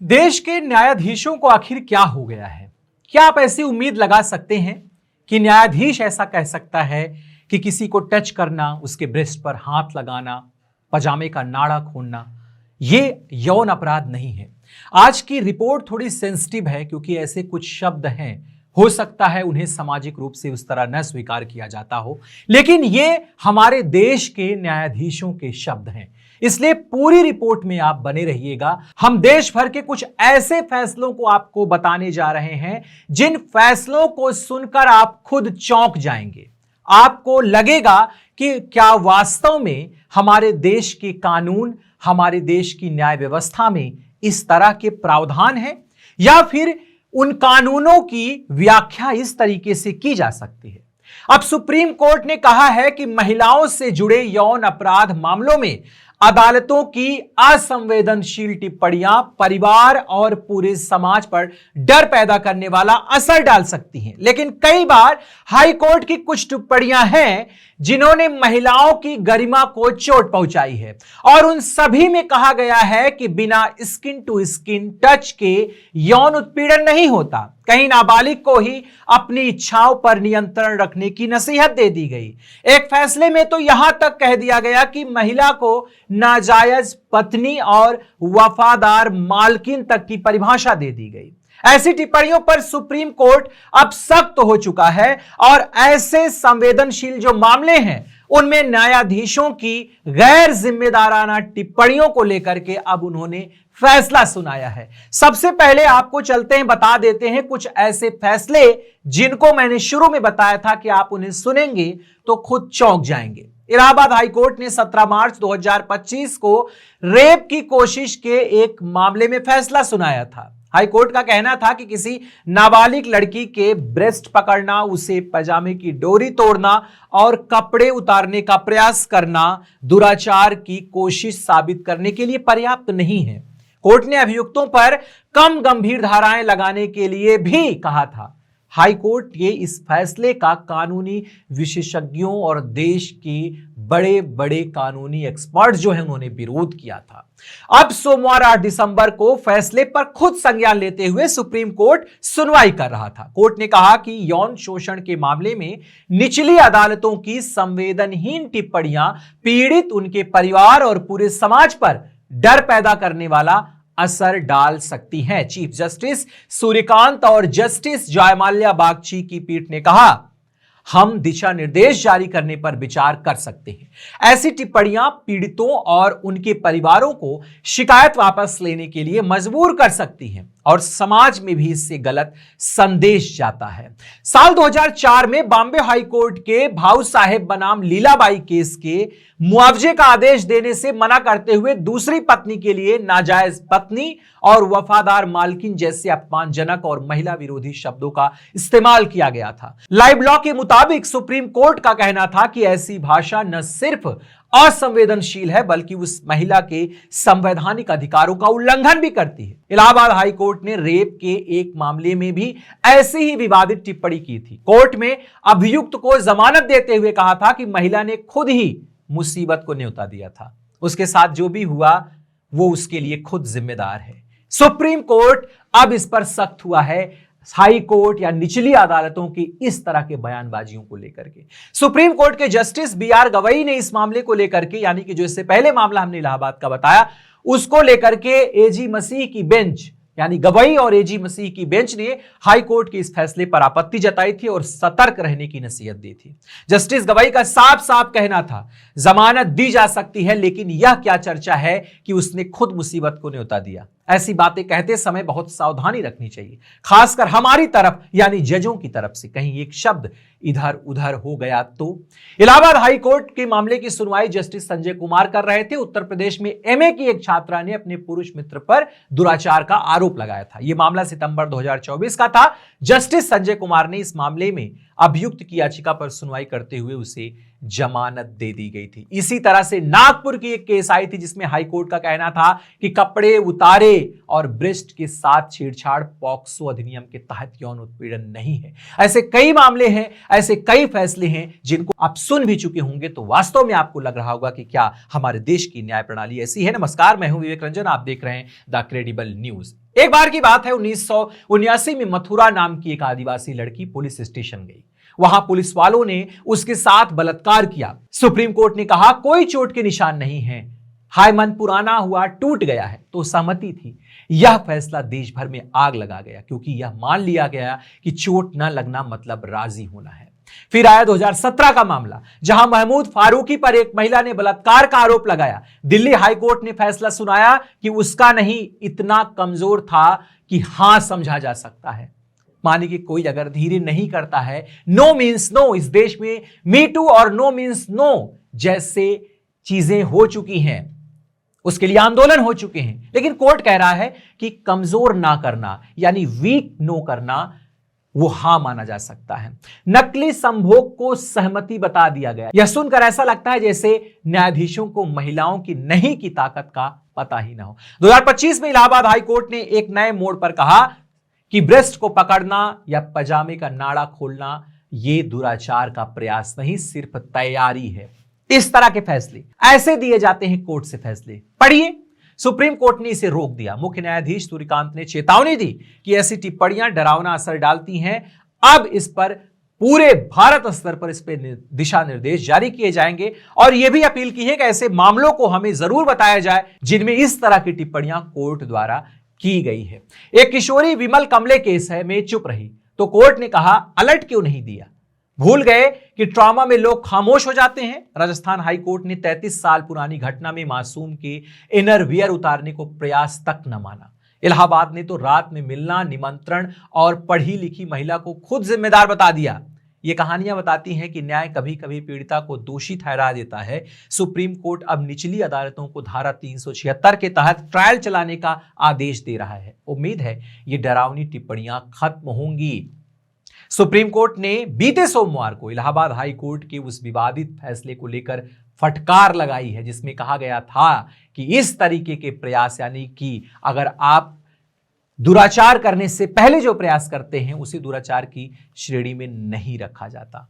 देश के न्यायाधीशों को आखिर क्या हो गया है? क्या आप ऐसी उम्मीद लगा सकते हैं कि न्यायाधीश ऐसा कह सकता है कि किसी को टच करना, उसके ब्रेस्ट पर हाथ लगाना, पजामे का नाड़ा खोलना, ये यौन अपराध नहीं है? आज की रिपोर्ट थोड़ी सेंसिटिव है क्योंकि ऐसे कुछ शब्द हैं, हो सकता है उन्हें सामाजिक रूप से उस तरह न स्वीकार किया जाता हो, लेकिन ये हमारे देश के न्यायाधीशों के शब्द हैं। इसलिए पूरी रिपोर्ट में आप बने रहिएगा। हम देश भर के कुछ ऐसे फैसलों को आपको बताने जा रहे हैं जिन फैसलों को सुनकर आप खुद चौंक जाएंगे। आपको लगेगा कि क्या वास्तव में हमारे देश के कानून, हमारे देश की न्याय व्यवस्था में इस तरह के प्रावधान हैं, या फिर उन कानूनों की व्याख्या इस तरीके से की जा सकती है। अब सुप्रीम कोर्ट ने कहा है कि महिलाओं से जुड़े यौन अपराध मामलों में अदालतों की असंवेदनशील टिप्पणियां परिवार और पूरे समाज पर डर पैदा करने वाला असर डाल सकती हैं। लेकिन कई बार हाई कोर्ट की कुछ टिप्पणियां हैं जिन्होंने महिलाओं की गरिमा को चोट पहुंचाई है, और उन सभी में कहा गया है कि बिना स्किन टू स्किन टच के यौन उत्पीड़न नहीं होता। कहीं नाबालिग को ही अपनी इच्छाओं पर नियंत्रण रखने की नसीहत दे दी गई। एक फैसले में तो यहां तक कह दिया गया कि महिला को नाजायज पत्नी और वफादार मालकिन तक की परिभाषा दे दी गई। ऐसी टिप्पणियों पर सुप्रीम कोर्ट अब सख्त हो चुका है, और ऐसे संवेदनशील जो मामले हैं उनमें न्यायाधीशों की गैर जिम्मेदाराना टिप्पणियों को लेकर के अब उन्होंने फैसला सुनाया है। सबसे पहले आपको चलते हैं, बता देते हैं कुछ ऐसे फैसले जिनको मैंने शुरू में बताया था कि आप उन्हें सुनेंगे तो खुद चौंक जाएंगे। इलाहाबाद हाईकोर्ट ने 17 मार्च 2025 को रेप की कोशिश के एक मामले में फैसला सुनाया था। हाईकोर्ट का कहना था कि किसी नाबालिग लड़की के ब्रेस्ट पकड़ना, उसे पजामे की डोरी तोड़ना और कपड़े उतारने का प्रयास करना दुराचार की कोशिश साबित करने के लिए पर्याप्त नहीं है। कोर्ट ने अभियुक्तों पर कम गंभीर धाराएं लगाने के लिए भी कहा था। हाई कोर्ट के इस फैसले का कानूनी विशेषज्ञों और देश के बड़े बड़े कानूनी एक्सपर्ट जो हैं उन्होंने विरोध किया था। अब सोमवार 8 दिसंबर को फैसले पर खुद संज्ञान लेते हुए सुप्रीम कोर्ट सुनवाई कर रहा था। कोर्ट ने कहा कि यौन शोषण के मामले में निचली अदालतों की संवेदनहीन टिप्पणियां पीड़ित, उनके परिवार और पूरे समाज पर डर पैदा करने वाला असर डाल सकती हैं। चीफ जस्टिस सूर्यकांत और जस्टिस जयमाल्या बागची की पीठ ने कहा, हम दिशा निर्देश जारी करने पर विचार कर सकते हैं। ऐसी टिप्पणियां पीड़ितों और उनके परिवारों को शिकायत वापस लेने के लिए मजबूर कर सकती हैं, और समाज में भी इससे गलत संदेश जाता है। साल 2004 में बॉम्बे हाई कोर्ट के भाऊ साहेब बनाम लीलाबाई केस के मुआवजे का आदेश देने से मना करते हुए दूसरी पत्नी के लिए नाजायज पत्नी और वफादार मालकिन जैसे अपमानजनक और महिला विरोधी शब्दों का इस्तेमाल किया गया था। लाइव लॉ के मुताबिक सुप्रीम कोर्ट का कहना था कि ऐसी भाषा न सिर्फ असंवेदनशील है बल्कि उस महिला के संवैधानिक अधिकारों का उल्लंघन भी करती है। इलाहाबाद हाई कोर्ट ने रेप के एक मामले में भी ऐसी ही विवादित टिप्पणी की थी। कोर्ट में अभियुक्त को जमानत देते हुए कहा था कि महिला ने खुद ही मुसीबत को न्योता दिया था, उसके साथ जो भी हुआ वो उसके लिए खुद जिम्मेदार है। सुप्रीम कोर्ट अब इस पर सख्त हुआ है, हाई कोर्ट या निचली अदालतों की इस तरह के बयानबाजियों को लेकर के। सुप्रीम कोर्ट के जस्टिस BR गवई ने इस मामले को लेकर के, यानी कि जो इससे पहले मामला हमने इलाहाबाद का बताया, उसको लेकर के AG मसीह की बेंच, यानी गवई और AG मसीह की बेंच ने हाई कोर्ट के इस फैसले पर आपत्ति जताई थी और सतर्क रहने की नसीहत दी थी। जस्टिस गवई का साफ साफ कहना था, जमानत दी जा सकती है, लेकिन यह क्या चर्चा है कि उसने खुद मुसीबत को न्योता दिया। ऐसी बातें कहते समय बहुत सावधानी रखनी चाहिए, खासकर हमारी तरफ यानी जजों की तरफ से कहीं एक शब्द इधर उधर हो गया तो। इलाहाबाद हाई कोर्ट के मामले की सुनवाई जस्टिस संजय कुमार कर रहे थे। उत्तर प्रदेश में MA की एक छात्रा ने अपने पुरुष मित्र पर दुराचार का आरोप लगाया था। यह मामला सितंबर 2024 का था। जस्टिस संजय कुमार ने इस मामले में अभियुक्त की याचिका पर सुनवाई करते हुए उसे जमानत दे दी गई थी। इसी तरह से नागपुर की एक केस आई थी जिसमें हाईकोर्ट का कहना था कि कपड़े उतारे और ब्रेस्ट के साथ छेड़छाड़ पॉक्सो अधिनियम के तहत यौन उत्पीड़न नहीं है। ऐसे कई मामले हैं, ऐसे कई फैसले हैं जिनको आप सुन भी चुके होंगे, तो वास्तव में आपको लग रहा होगा कि क्या हमारे देश की न्याय प्रणाली ऐसी है। नमस्कार, मैं हूं विवेक रंजन, आप देख रहे हैं द क्रेडिबल न्यूज। एक बार की बात है, 1979 में मथुरा नाम की एक आदिवासी लड़की पुलिस स्टेशन गई। वहां पुलिस वालों ने उसके साथ बलात्कार किया। सुप्रीम कोर्ट ने कहा कोई चोट के निशान नहीं है, हाय मन पुराना हुआ टूट गया है, तो सहमति थी। यह फैसला देश भर में आग लगा गया, क्योंकि यह मान लिया गया कि चोट न लगना मतलब राजी होना है। फिर आया 2017 का मामला, जहां महमूद फारूकी पर एक महिला ने बलात्कार का आरोप लगाया। दिल्ली हाईकोर्ट ने फैसला सुनाया कि उसका नहीं इतना कमजोर था कि हां समझा जा सकता है। माने कि कोई अगर धीरे नहीं करता है, नो मीन्स नो। इस देश में मी टू और नो मीन्स नो जैसे चीजें हो चुकी हैं, उसके लिए आंदोलन हो चुके हैं, लेकिन कोर्ट कह रहा है कि कमजोर ना करना यानी वीक नो करना वो हां माना जा सकता है। नकली संभोग को सहमति बता दिया गया। यह सुनकर ऐसा लगता है जैसे न्यायाधीशों को महिलाओं की नहीं की ताकत का पता ही ना हो। 2025 में इलाहाबाद हाईकोर्ट ने एक नए मोड़ पर कहा कि ब्रेस्ट को पकड़ना या पजामे का नाड़ा खोलना यह दुराचार का प्रयास नहीं, सिर्फ तैयारी है। इस तरह के फैसले ऐसे दिए जाते हैं कोर्ट से फैसले। पढ़िए, सुप्रीम कोर्ट ने इसे रोक दिया। मुख्य न्यायाधीश सूर्यकांत ने चेतावनी दी कि ऐसी टिप्पणियां डरावना असर डालती हैं। अब इस पर पूरे भारत स्तर पर इस पर दिशा निर्देश जारी किए जाएंगे और यह भी अपील की है कि ऐसे मामलों को हमें जरूर बताया जाए जिनमें इस तरह की टिप्पणियां कोर्ट द्वारा की गई है। एक किशोरी विमल कमले केस है में चुप रही तो कोर्ट ने कहा अलर्ट क्यों नहीं दिया, भूल गए कि ट्रॉमा में लोग खामोश हो जाते हैं। राजस्थान हाईकोर्ट ने 33 साल पुरानी घटना में मासूम के इनर वियर उतारने को प्रयास तक न माना। इलाहाबाद ने तो रात में मिलना, निमंत्रण और पढ़ी लिखी महिला को खुद जिम्मेदार बता दिया। ये कहानियां बताती हैं कि न्याय कभी कभी पीड़िता को दोषी ठहरा देता है। सुप्रीम कोर्ट अब निचली अदालतों को धारा 376 के तहत ट्रायल चलाने का आदेश दे रहा है। उम्मीद है ये डरावनी टिप्पणियां खत्म होंगी। सुप्रीम कोर्ट ने बीते सोमवार को इलाहाबाद हाई कोर्ट के उस विवादित फैसले को लेकर फटकार लगाई है जिसमें कहा गया था कि इस तरीके के प्रयास यानी कि अगर आप दुराचार करने से पहले जो प्रयास करते हैं उसे दुराचार की श्रेणी में नहीं रखा जाता।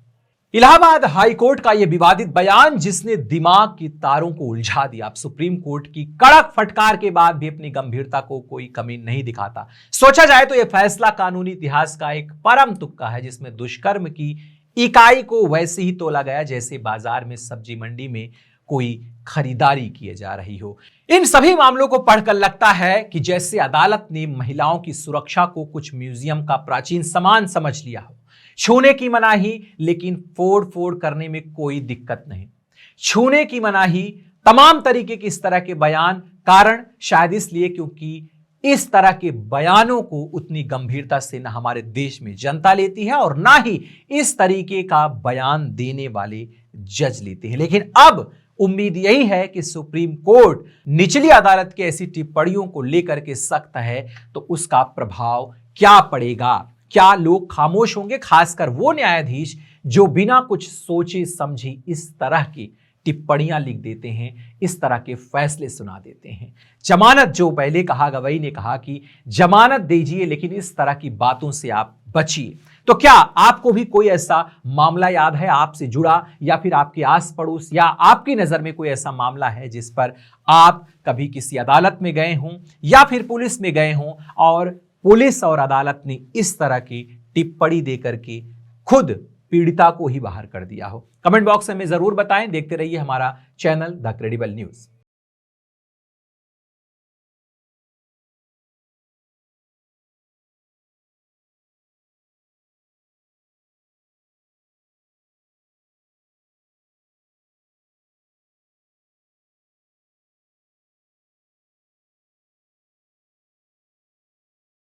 इलाहाबाद हाई कोर्ट का यह विवादित बयान जिसने दिमाग की तारों को उलझा दिया, अब सुप्रीम कोर्ट की कड़क फटकार के बाद भी अपनी गंभीरता को कोई कमी नहीं दिखाता। सोचा जाए तो यह फैसला कानूनी इतिहास का एक परम तुक्का है जिसमें दुष्कर्म की इकाई को वैसे ही तोला गया जैसे बाजार में सब्जी मंडी में कोई खरीदारी किए जा रही हो। इन सभी मामलों को पढ़कर लगता है कि जैसे अदालत ने महिलाओं की सुरक्षा को कुछ म्यूजियम का प्राचीन सामान समझ लिया हो। छूने की मनाही लेकिन फोड़ फोड़ करने में कोई दिक्कत नहीं। छूने की मनाही, तमाम तरीके के इस तरह के बयान, कारण शायद इसलिए क्योंकि इस तरह के बयानों को उतनी गंभीरता से ना हमारे देश में जनता लेती है और ना ही इस तरीके का बयान देने वाले जज लेते हैं। लेकिन अब उम्मीद यही है कि सुप्रीम कोर्ट निचली अदालत की ऐसी टिप्पणियों को लेकर के सख्त है तो उसका प्रभाव क्या पड़ेगा, क्या लोग खामोश होंगे, खासकर वो न्यायाधीश जो बिना कुछ सोचे समझे इस तरह की टिप्पणियां लिख देते हैं, इस तरह के फैसले सुना देते हैं। जमानत, जो पहले कहा, गवाही ने कहा कि जमानत दीजिए लेकिन इस तरह की बातों से आप बचिए। तो क्या आपको भी कोई ऐसा मामला याद है आपसे जुड़ा, या फिर आपके आस पड़ोस या आपकी नजर में कोई ऐसा मामला है जिस पर आप कभी किसी अदालत में गए हों या फिर पुलिस में गए हों और पुलिस और अदालत ने इस तरह की टिप्पणी देकर के खुद पीड़िता को ही बाहर कर दिया हो? कमेंट बॉक्स में जरूर बताएं। देखते रहिए हमारा चैनल द क्रेडिबल न्यूज।